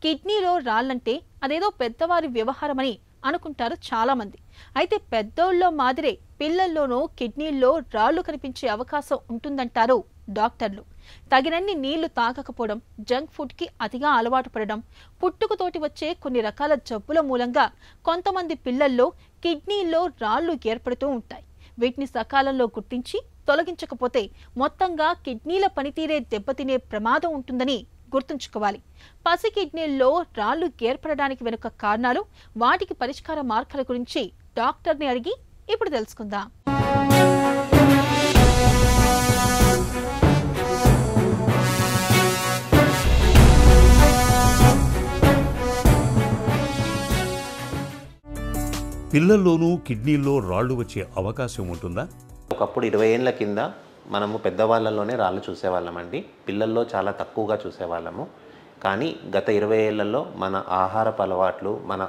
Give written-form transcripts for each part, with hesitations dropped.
కిడ్నీలో రాళ్ళంటే అదేదో పెద్దవారి వ్యవహారమని అనుకుంటారు చాలా మంది. అయితే పెద్దోళ్ళలో మాదిరే పిల్లల్లోనూ కిడ్నీల్లో రాళ్లు కనిపించే అవకాశం ఉంటుందంటారు డాక్టర్లు. తగినన్ని నీళ్లు తాగకపోవడం, జంక్ ఫుడ్ కి అతిగా అలవాటు పడడం, పుట్టుకతోటి వచ్చే కొన్ని రకాల జబ్బుల మూలంగా కొంతమంది పిల్లల్లో కిడ్నీల్లో రాళ్లు ఏర్పడుతూ ఉంటాయి. వీటిని సకాలంలో గుర్తించి తొలగించకపోతే మొత్తంగా కిడ్నీల పనితీరే దెబ్బతినే ప్రమాదం ఉంటుందని గుర్తుంచుకోవాలి. పసి కిడ్నీల్లో రాళ్లు ఏర్పడడానికి వెనుక కారణాలు, వాటికి పరిష్కార మార్గాల గురించి డాక్టర్ని అడిగి ఇప్పుడు తెలుసుకుందాం. పిల్లల్లోనూ కిడ్నీల్లో రాళ్లు వచ్చే అవకాశం ఉంటుందా? ఒకప్పుడు 20 ఏళ్ల కింద మనము పెద్దవాళ్ళలోనే రాళ్ళు చూసేవాళ్ళమండి. పిల్లల్లో చాలా తక్కువగా చూసేవాళ్ళము. కానీ గత 20 ఏళ్లలో మన ఆహారపు అలవాట్లు, మన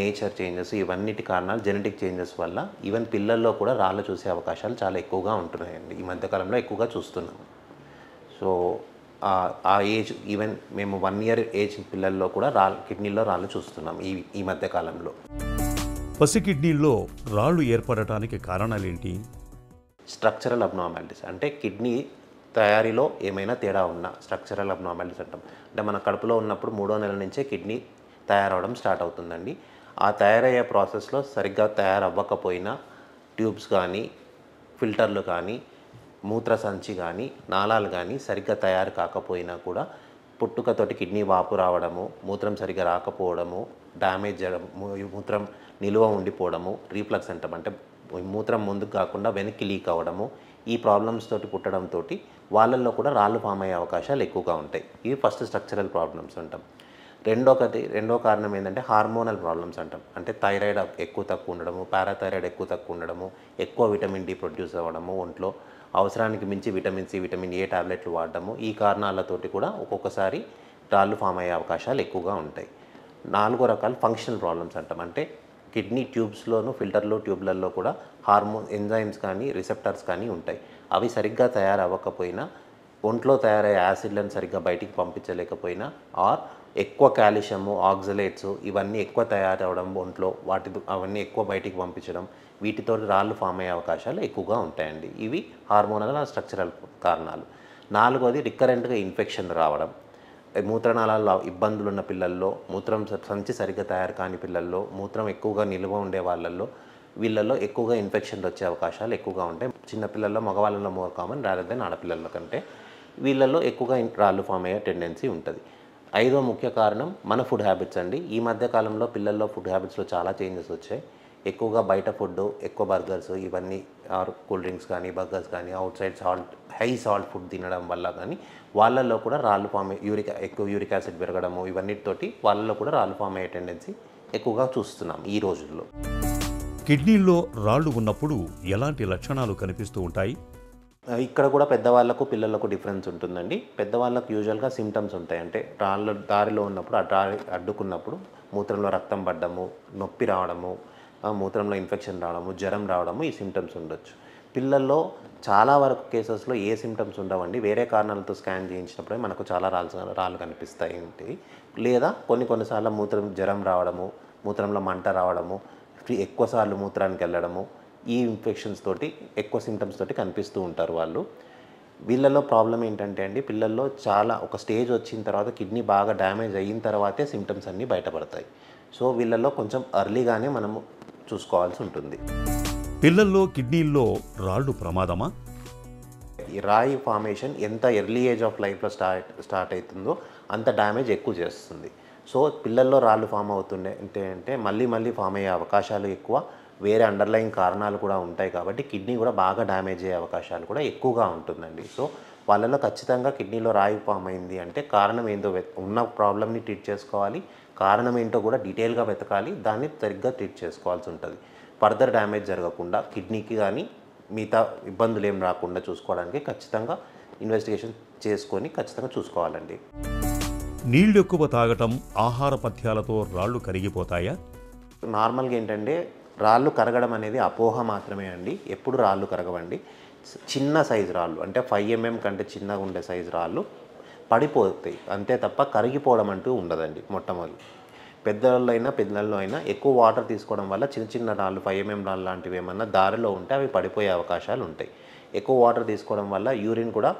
నేచర్ చేంజెస్, ఇవన్నిటి కారణాలు జెనెటిక్ చేంజెస్ వల్ల ఈవెన్ పిల్లల్లో కూడా రాళ్ళు చూసే అవకాశాలు చాలా ఎక్కువగా ఉంటున్నాయండి. ఈ మధ్యకాలంలో ఎక్కువగా చూస్తున్నాము. సో ఆ ఏజ్, ఈవెన్ మేము 1 ఇయర్ ఏజ్ పిల్లల్లో కూడా కిడ్నీలో రాళ్ళు చూస్తున్నాం ఈ మధ్యకాలంలో. పసి కిడ్నీల్లో రాళ్లు ఏర్పడటానికి కారణాలేంటి? స్ట్రక్చరల్ అబ్నార్మాలిటీస్ అంటే కిడ్నీ తయారీలో ఏమైనా తేడా ఉన్నా స్ట్రక్చరల్ అబ్నార్మాలిటీస్ అంటాం. అంటే మన కడుపులో ఉన్నప్పుడు 3వ నెల నుంచే కిడ్నీ తయారవడం స్టార్ట్ అవుతుందండి. ఆ తయారయ్యే ప్రాసెస్లో సరిగ్గా తయారవ్వకపోయినా ట్యూబ్స్ కానీ, ఫిల్టర్లు కానీ, మూత్ర సంచి కానీ, నాళాలు కానీ సరిగ్గా తయారు కాకపోయినా కూడా పుట్టుకతోటి కిడ్నీ వాపు రావడము, మూత్రం సరిగ్గా రాకపోవడము, డ్యామేజ్ చేయడం, మూత్రం నిలువ ఉండిపోవడము, రీఫ్లక్స్ అంటాం. అంటే మూత్రం ముందుకు కాకుండా వెనక్కి లీక్ అవ్వడము, ఈ ప్రాబ్లమ్స్ తోటి పుట్టడంతో వాళ్ళల్లో కూడా రాళ్ళు ఫామ్ అయ్యే అవకాశాలు ఎక్కువగా ఉంటాయి. ఇవి ఫస్ట్ స్ట్రక్చరల్ ప్రాబ్లమ్స్ అంటాం. రెండో కారణం ఏంటంటే హార్మోనల్ ప్రాబ్లమ్స్ అంటాం. అంటే థైరాయిడ్ ఎక్కువ తక్కువ ఉండడము, పారాథైరాయిడ్ ఎక్కువ తక్కువ ఉండడము, ఎక్కువ విటమిన్ డి ప్రొడ్యూస్ అవ్వడము, ఒంట్లో అవసరానికి మించి విటమిన్ సి, విటమిన్ ఏ టాబ్లెట్లు వాడడము, ఈ కారణాలతోటి కూడా ఒక్కొక్కసారి రాళ్ళు ఫామ్ అయ్యే అవకాశాలు ఎక్కువగా ఉంటాయి. 4వ రకాలు ఫంక్షనల్ ప్రాబ్లమ్స్ అంటాం. అంటే కిడ్నీ ట్యూబ్స్లోను, ఫిల్టర్లో, ట్యూబ్లలో కూడా ఎంజైమ్స్ కానీ, రిసెప్టర్స్ కానీ ఉంటాయి. అవి సరిగ్గా తయారవ్వకపోయినా, ఒంట్లో తయారయ్యే యాసిడ్లను సరిగ్గా బయటికి పంపించలేకపోయినా, ఆర్ ఎక్కువ కాల్షియము, ఆక్సలేట్స్ ఇవన్నీ ఎక్కువ తయారవడం ఒంట్లో, అవన్నీ ఎక్కువ బయటికి పంపించడం, వీటితో రాళ్ళు ఫామ్ అయ్యే అవకాశాలు ఎక్కువగా ఉంటాయండి. ఇవి హార్మోనల్, స్ట్రక్చరల్ కారణాలు. 4వది రికరెంట్గా ఇన్ఫెక్షన్ రావడం. మూత్రనాళాల్లో ఇబ్బందులు ఉన్న పిల్లల్లో, మూత్రం సంచి సరిగ్గా తయారు కాని పిల్లల్లో, మూత్రం ఎక్కువగా నిల్వ ఉండే వాళ్ళల్లో, వీళ్ళల్లో ఎక్కువగా ఇన్ఫెక్షన్లు వచ్చే అవకాశాలు ఎక్కువగా ఉంటాయి. చిన్నపిల్లల్లో, మగవాళ్ళలో మోర్ కామన్ రాదర్ దెన్ ఆడపిల్లల కంటే. వీళ్ళల్లో ఎక్కువగా రాళ్ళు ఫామ్ అయ్యే టెండెన్సీ ఉంటుంది. 5వ ముఖ్య కారణం మన ఫుడ్ హ్యాబిట్స్ అండి. ఈ మధ్య కాలంలో పిల్లల్లో ఫుడ్ హ్యాబిట్స్లో చాలా చేంజెస్ వచ్చాయి. ఎక్కువగా బయట ఫుడ్, ఎక్కువ బర్గర్స్, ఇవన్నీ కూల్ డ్రింక్స్ కానీ, బర్గర్స్ కానీ, out side high salt food తినడం వల్ల కానీ వాళ్ళల్లో కూడా రాళ్ళు ఫామ్ ఎక్కువ యూరిక్ యాసిడ్ పెరగడము, ఇవన్నిటితోటి వాళ్ళల్లో కూడా రాళ్ళు ఫామ్ అయ్యే టెండెన్సీ ఎక్కువగా చూస్తున్నాం ఈ రోజుల్లో. కిడ్నీల్లో రాళ్లు ఉన్నప్పుడు ఎలాంటి లక్షణాలు కనిపిస్తూ ఉంటాయి? ఇక్కడ కూడా పెద్దవాళ్ళకు, పిల్లలకు డిఫరెన్స్ ఉంటుందండి. పెద్దవాళ్ళకు యూజువల్గా సిమ్టమ్స్ ఉంటాయి. అంటే రాళ్ళు దారిలో ఉన్నప్పుడు, అడ్డుకున్నప్పుడు మూత్రంలో రక్తం పడ్డము, నొప్పి రావడము, మూత్రంలో ఇన్ఫెక్షన్ రావడము, జ్వరం రావడము, ఈ సిమ్టమ్స్ ఉండొచ్చు. పిల్లల్లో చాలా వరకు కేసెస్లో ఏ సిమ్టమ్స్ ఉండవండి. వేరే కారణాలతో స్కాన్ చేయించినప్పుడే మనకు చాలా రాళ్ళు కనిపిస్తాయి ఉంటాయి. లేదా కొన్నిసార్లు జ్వరం రావడము, మూత్రంలో మంట రావడము, ఎక్కువసార్లు మూత్రానికి వెళ్ళడము, ఈ ఇన్ఫెక్షన్స్ తోటి ఎక్కువ సిమ్టమ్స్ తోటి కనిపిస్తూ ఉంటారు వాళ్ళు. వీళ్ళల్లో ప్రాబ్లం ఏంటంటే అండి, పిల్లల్లో ఒక స్టేజ్ వచ్చిన తర్వాత కిడ్నీ బాగా డ్యామేజ్ అయిన తర్వాతే సిమ్టమ్స్ అన్నీ బయటపడతాయి. సో వీళ్ళల్లో కొంచెం ఎర్లీగానే మనము చూసుకోవాల్సి ఉంటుంది. పిల్లల్లో కిడ్నీల్లో రాళ్ళు ప్రమాదమా? ఈ రాయి ఫార్మేషన్ ఎంత ఎర్లీ ఏజ్ ఆఫ్ లైఫ్లో స్టార్ట్ అవుతుందో అంత డ్యామేజ్ ఎక్కువ చేస్తుంది. సో పిల్లల్లో రాళ్ళు ఫామ్ అవుతుండే అంటే మళ్ళీ ఫామ్ అయ్యే అవకాశాలు ఎక్కువ. వేరే అండర్లైన్ కారణాలు కూడా ఉంటాయి కాబట్టి కిడ్నీ కూడా బాగా డ్యామేజ్ అయ్యే అవకాశాలు కూడా ఎక్కువగా ఉంటుందండి. సో వాళ్ళలో ఖచ్చితంగా కిడ్నీలో రాయి ఫామ్ అయింది అంటే కారణం ఏంటో ఉన్న ప్రాబ్లమ్ని ట్రీట్ చేసుకోవాలి. కారణం ఏంటో కూడా డీటెయిల్గా వెతకాలి. దాన్ని సరిగ్గా ట్రీట్ చేసుకోవాల్సి ఉంటుంది. ఫర్దర్ డ్యామేజ్ జరగకుండా కిడ్నీకి కానీ మిగతా ఇబ్బందులు ఏం రాకుండా చూసుకోవడానికి ఖచ్చితంగా ఇన్వెస్టిగేషన్ చేసుకొని ఖచ్చితంగా చూసుకోవాలండి. నీళ్ళు ఎక్కువ తాగటం, ఆహార పథ్యాలతో రాళ్ళు కరిగిపోతాయా? నార్మల్గా ఏంటంటే రాళ్ళు కరగడం అనేది అపోహ మాత్రమే అండి. ఎప్పుడు రాళ్ళు కరగవండి. చిన్న సైజు రాళ్ళు అంటే 5 mm కంటే చిన్నగా ఉండే సైజు రాళ్ళు పడిపోతాయి అంతే తప్ప కరిగిపోవడం అంటూ ఉండదండి. మొట్టమొదటి పెద్దవాళ్ళైనా పిల్లల్లో అయినా ఎక్కువ వాటర్ తీసుకోవడం వల్ల చిన్న చిన్న రాళ్ళు 5 mm రాళ్ళు లాంటివి ఏమన్నా దారిలో ఉంటే అవి పడిపోయే అవకాశాలు ఉంటాయి. ఎక్కువ వాటర్ తీసుకోవడం వల్ల యూరిన్ కూడా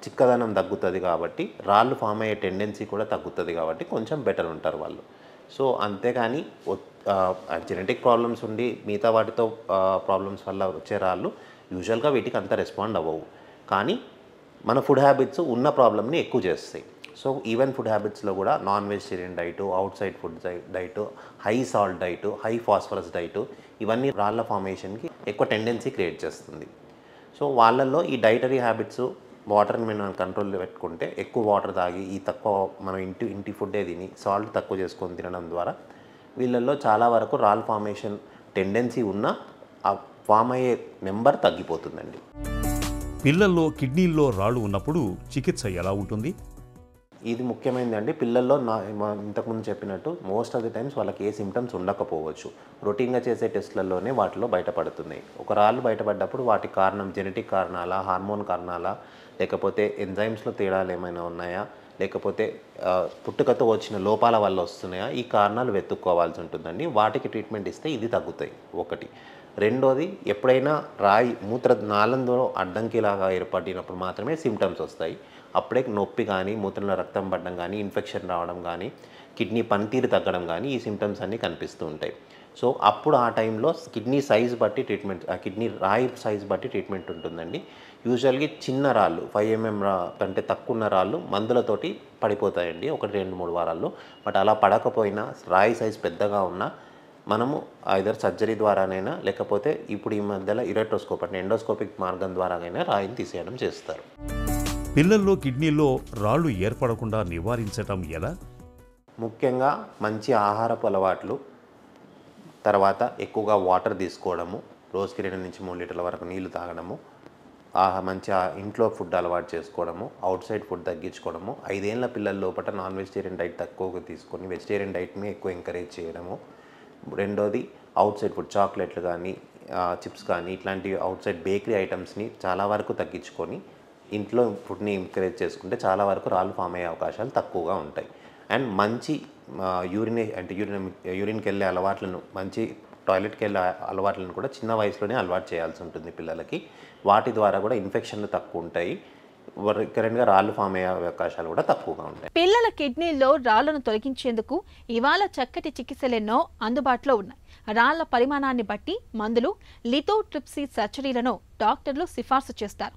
చిక్కదనం తగ్గుతుంది కాబట్టి రాళ్ళు ఫామ్ అయ్యే టెండెన్సీ కూడా తగ్గుతుంది కాబట్టి కొంచెం బెటర్ ఉంటారు వాళ్ళు. సో అంతేకాని జెనెటిక్ ప్రాబ్లమ్స్ ఉండి మిగతా వాటితో ప్రాబ్లమ్స్ వల్ల వచ్చే రాళ్ళు యూజువల్గా వీటికి అంత రెస్పాండ్ అవ్వవు. కానీ మన ఫుడ్ హ్యాబిట్స్ ఉన్న ప్రాబ్లమ్ని ఎక్కువ చేస్తాయి. సో ఈవెన్ ఫుడ్ హ్యాబిట్స్లో కూడా non vegetarian diet, out side food diet, high salt diet, high phosphorus diet ఇవన్నీ రాళ్ళ ఫార్మేషన్కి ఎక్కువ టెండెన్సీ క్రియేట్ చేస్తుంది. సో వాళ్ళల్లో ఈ డైటరీ హ్యాబిట్స్ వాటర్ని మనం కంట్రోల్లో పెట్టుకుంటే ఎక్కువ వాటర్ తాగి ఈ తక్కువ మనం ఇంటి ఫుడ్డే తిని సాల్ట్ తక్కువ చేసుకొని తినడం ద్వారా వీళ్ళల్లో చాలా వరకు రాల్ ఫార్మేషన్ టెండెన్సీ ఉన్న ఆ ఫామ్ అయ్యే నెంబర్ తగ్గిపోతుందండి. పిల్లల్లో కిడ్నీల్లో రాళ్ళు ఉన్నప్పుడు చికిత్స ఎలా ఉంటుంది? ఇది ముఖ్యమైనది అండి. పిల్లల్లో ఇంతకుముందు చెప్పినట్టు మోస్ట్ ఆఫ్ ది టైమ్స్ వాళ్ళకి ఏ సిమ్టమ్స్ ఉండకపోవచ్చు. రొటీన్గా చేసే టెస్ట్లలోనే వాటిలో బయటపడుతున్నాయి. ఒక రాళ్ళు బయటపడ్డప్పుడు వాటి కారణం జెనెటిక్ కారణాలా, హార్మోన్ కారణాలా, లేకపోతే ఎంజైమ్స్లో తేడాలు ఏమైనా ఉన్నాయా, లేకపోతే పుట్టుకతో వచ్చిన లోపాల వల్ల వస్తున్నాయా, ఈ కారణాలు వెతుక్కోవాల్సి ఉంటుందండి. వాటికి ట్రీట్మెంట్ ఇస్తే ఇది తగ్గుతాయి ఒకటి. రెండోది ఎప్పుడైనా మూత్ర నాళంలో అడ్డంకిలాగా ఏర్పడినప్పుడు మాత్రమే సిమ్టమ్స్ వస్తాయి. అప్పుడే నొప్పి కానీ, మూత్రంలో రక్తం పడడం కానీ, ఇన్ఫెక్షన్ రావడం కానీ, కిడ్నీ పనితీరు తగ్గడం కానీ ఈ సిమ్టమ్స్ అన్నీ కనిపిస్తూ ఉంటాయి. సో అప్పుడు ఆ టైంలో కిడ్నీ సైజ్ బట్టి ట్రీట్మెంట్, కిడ్నీ రాయి సైజ్ బట్టి ట్రీట్మెంట్ ఉంటుందండి. యూజువల్గా చిన్న రాళ్ళు 5 mm కంటే తక్కువ ఉన్న రాళ్ళు మందులతోటి పడిపోతాయండి 1-2-3 వారాల్లో. బట్ అలా పడకపోయినా రాయి సైజ్ పెద్దగా ఉన్నా మనము ఐదర్ సర్జరీ ద్వారానైనా లేకపోతే ఇప్పుడు ఈ మధ్యలో ఇరెక్టోస్కోప్ అంటే ఎండోస్కోపిక్ మార్గం ద్వారానైనా రాయిని తీసేయడం చేస్తారు. పిల్లల్లో కిడ్నీలో రాళ్ళు ఏర్పడకుండా నివారించటం ఎలా? ముఖ్యంగా మంచి ఆహారపు అలవాట్లు, తర్వాత ఎక్కువగా వాటర్ తీసుకోవడము, రోజుకి 2-3 లీటర్ల వరకు నీళ్లు తాగడము, మంచి ఇంట్లో ఫుడ్ అలవాటు చేసుకోవడము, అవుట్ సైడ్ ఫుడ్ తగ్గించుకోవడము, 5 ఏళ్ల పిల్లల లోపల నాన్ వెజిటేరియన్ డైట్ తక్కువగా తీసుకొని వెజిటేరియన్ డైట్ని ఎక్కువ ఎంకరేజ్ చేయడము. రెండోది అవుట్ సైడ్ ఫుడ్ చాక్లెట్లు కానీ, చిప్స్ కానీ ఇట్లాంటి అవుట్ సైడ్ బేకరీ ఐటమ్స్ని చాలా వరకు తగ్గించుకొని ఇంట్లో ఫుడ్ని ఎంకరేజ్ చేసుకుంటే చాలా వరకు రాళ్ళు ఫామ్ అయ్యే అవకాశాలు తక్కువగా ఉంటాయి. అండ్ మంచి యూరిన్కి వెళ్ళే అలవాట్లను, మంచి టాయిలెట్కి వెళ్ళే అలవాట్లను కూడా చిన్న వయసులోనే అలవాటు చేయాల్సి ఉంటుంది పిల్లలకి. వాటి ద్వారా కూడా ఇన్ఫెక్షన్లు తక్కువ ఉంటాయి, రికరెంట్గా రాళ్ళు ఫామ్ అయ్యే అవకాశాలు కూడా తక్కువగా ఉంటాయి. పిల్లల కిడ్నీల్లో రాళ్లను తొలగించేందుకు ఇవాళ చక్కటి చికిత్సలెన్నో అందుబాటులో ఉన్నాయి. రాళ్ల పరిమాణాన్ని బట్టి మందులు, లిథోట్రిప్సీ సర్జరీలను డాక్టర్లు సిఫార్సు చేస్తారు.